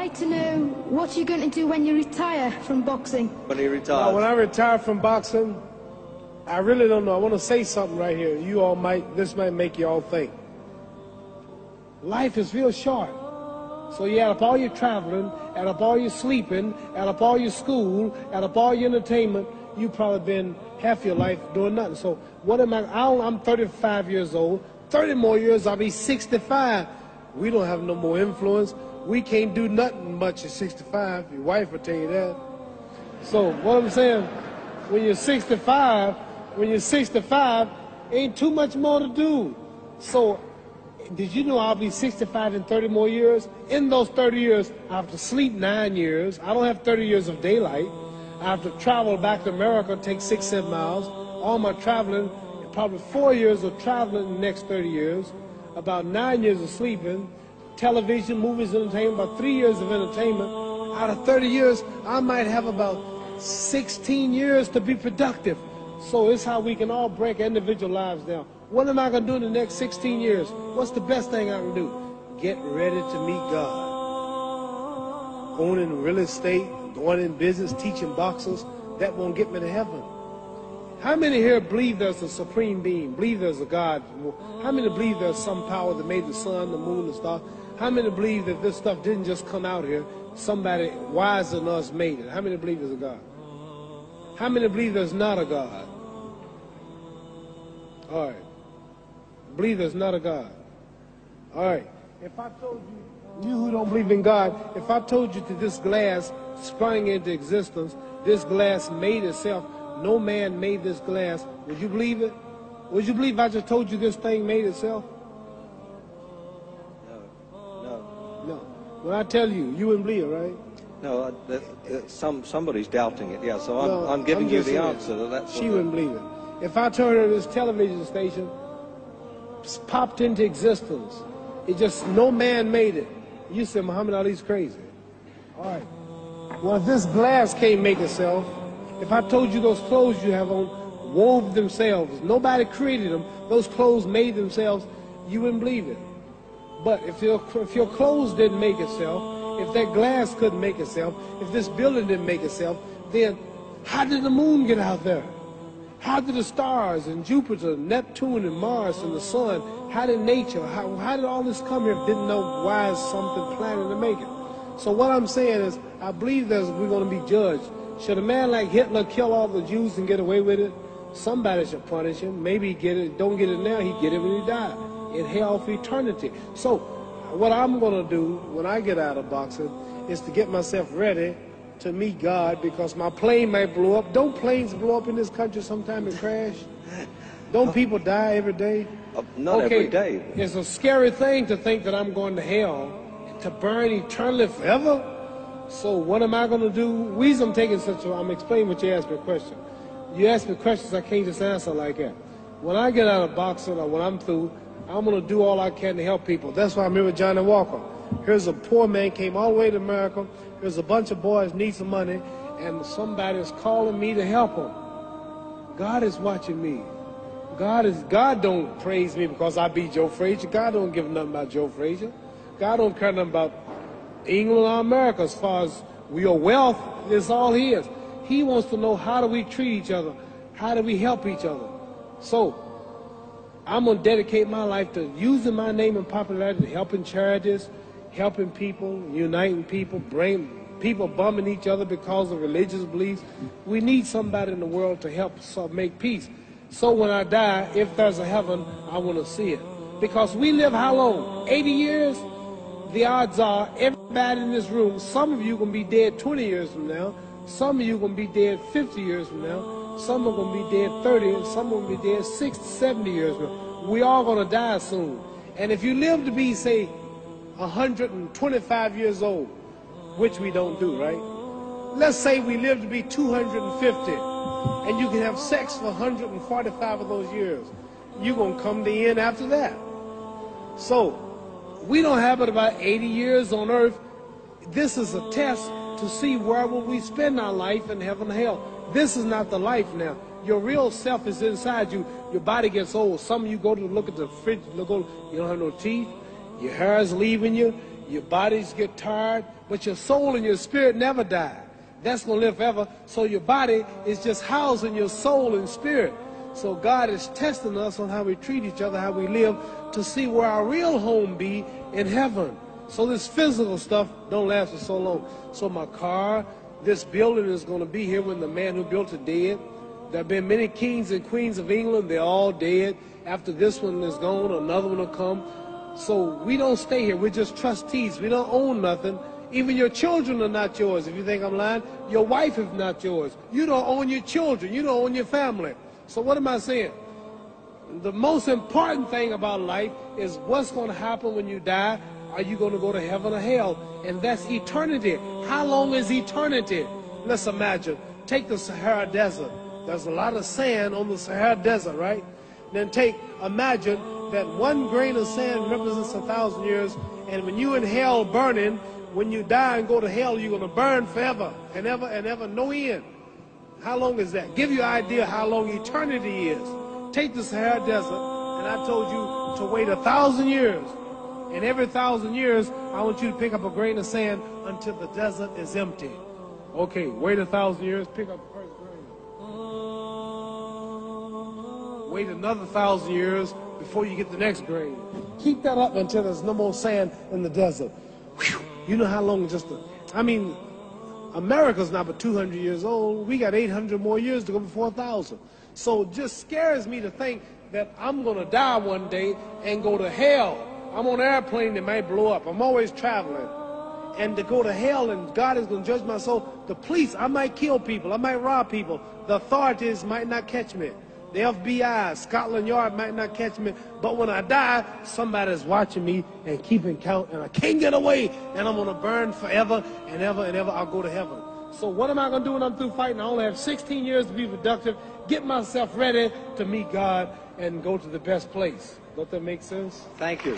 like to know what you're going to do when you retire from boxing. When he retires? When I retire from boxing, I really don't know. I want to say something right here. This might make you all think. Life is real short. So you add up all your traveling, add up all your sleeping, add up all your school, add up all your entertainment, you've probably been half your life doing nothing. So what am I'm 35 years old. 30 more years, I'll be 65. We don't have no more influence. We can't do nothing much at 65. Your wife will tell you that. So what I'm saying, when you're 65, ain't too much more to do. So did you know I'll be 65 in 30 more years? In those 30 years, I have to sleep 9 years. I don't have 30 years of daylight. I have to travel back to America, take 6-7 miles. All my traveling, probably 4 years of traveling in the next 30 years, about 9 years of sleeping, television, movies, entertainment, about 3 years of entertainment. Out of 30 years, I might have about 16 years to be productive. So it's how we can all break individual lives down. What am I going to do in the next 16 years? What's the best thing I can do? Get ready to meet God. Going in real estate, going in business, teaching boxers, that won't get me to heaven. How many here believe there's a supreme being, believe there's a God? How many believe there's some power that made the sun, the moon, the stars? How many believe that this stuff didn't just come out here? Somebody wiser than us made it. How many believe there's a God? How many believe there's not a God? All right. Believe there's not a God. All right. If I told you who don't believe in God, if I told you that this glass sprang into existence, this glass made itself, no man made this glass, would you believe it? Would you believe I just told you this thing made itself? No. When I tell you, you wouldn't believe it, right? No, somebody's doubting it, yeah, so I'm giving you the answer. She wouldn't believe it. If I told her this television station popped into existence, it just, no man made it, you said Muhammad Ali's crazy. All right. Well, if this glass can't make itself, if I told you those clothes you have on wove themselves, nobody created them, those clothes made themselves, you wouldn't believe it. But if your clothes didn't make itself, if that glass couldn't make itself, if this building didn't make itself, then how did the moon get out there? How did the stars and Jupiter, Neptune and Mars and the sun, how did nature, how did all this come here if didn't know why is something planning to make it? So what I'm saying is, I believe we're going to be judged. Should a man like Hitler kill all the Jews and get away with it? Somebody should punish him. Maybe he get it, don't get it now, he get it when he died, in hell for eternity. So what I'm going to do when I get out of boxing is to get myself ready to meet God, because my plane might blow up. Don't planes blow up in this country sometime and crash? Don't people die every day? Not every day. It's a scary thing to think that I'm going to hell to burn eternally forever. So what am I going to do? I'm explaining what you asked me a question. You ask me questions I can't just answer like that. When I get out of boxing or when I'm through, I'm going to do all I can to help people. That's why I'm here with Johnny Walker. Here's a poor man, came all the way to America. Here's a bunch of boys need some money, and somebody is calling me to help them. God is watching me. God don't praise me because I beat Joe Frazier. God don't give nothing about Joe Frazier. God don't care nothing about England or America as far as your wealth. Is all his. He wants to know, how do we treat each other? How do we help each other? So I'm going to dedicate my life to using my name and popularity, helping charities, helping people, uniting people, bring people bumming each other because of religious beliefs. We need somebody in the world to help us make peace. So when I die, if there's a heaven, I want to see it. Because we live how long? 80 years? The odds are everybody in this room, some of you are going to be dead 20 years from now, some of you are going to be dead 50 years from now, some are going to be dead 30, and some are going to be dead 60, 70 years from now. We all going to die soon. And if you live to be, say, 125 years old, which we don't do, right? Let's say we live to be 250, and you can have sex for 145 of those years. You're going to come to the end after that. So we don't have but about 80 years on earth. This is a test to see where will we spend our life in heaven and hell. This is not the life now. Your real self is inside you. Your body gets old. Some of you go to look at the fridge, you don't have no teeth. Your hair is leaving you. Your bodies get tired, but your soul and your spirit never die. That's going to live forever. So your body is just housing your soul and spirit. So God is testing us on how we treat each other, how we live, to see where our real home be in heaven. So this physical stuff don't last for so long. So my car, this building is going to be here when the man who built it dead. There have been many kings and queens of England. They're all dead. After this one is gone, another one will come. So we don't stay here. We're just trustees. We don't own nothing. Even your children are not yours. If you think I'm lying, your wife is not yours. You don't own your children. You don't own your family. So what am I saying? The most important thing about life is what's going to happen when you die. Are you going to go to heaven or hell? And that's eternity. How long is eternity? Let's imagine. Take the Sahara Desert. There's a lot of sand on the Sahara Desert, right? Then imagine that one grain of sand represents 1,000 years, and when you're in hell burning, when you die and go to hell, you're going to burn forever and ever and ever, no end. How long is that? Give you an idea how long eternity is. Take the Sahara Desert, and I told you to wait 1,000 years. And every 1,000 years, I want you to pick up a grain of sand until the desert is empty. Okay, wait 1,000 years, pick up the first grain. Wait another 1,000 years before you get the next grain. Keep that up until there's no more sand in the desert. Whew. You know how long America's not but 200 years old. We got 800 more years to go before 1,000. So it just scares me to think that I'm going to die one day and go to hell. I'm on an airplane that might blow up. I'm always traveling. And to go to hell and God is going to judge my soul. The police, I might kill people. I might rob people. The authorities might not catch me. The FBI, Scotland Yard might not catch me. But when I die, somebody's watching me and keeping count. And I can't get away. And I'm going to burn forever and ever and ever. I'll go to heaven. So what am I going to do when I'm through fighting? I only have 16 years to be productive. Get myself ready to meet God and go to the best place. Don't that make sense? Thank you.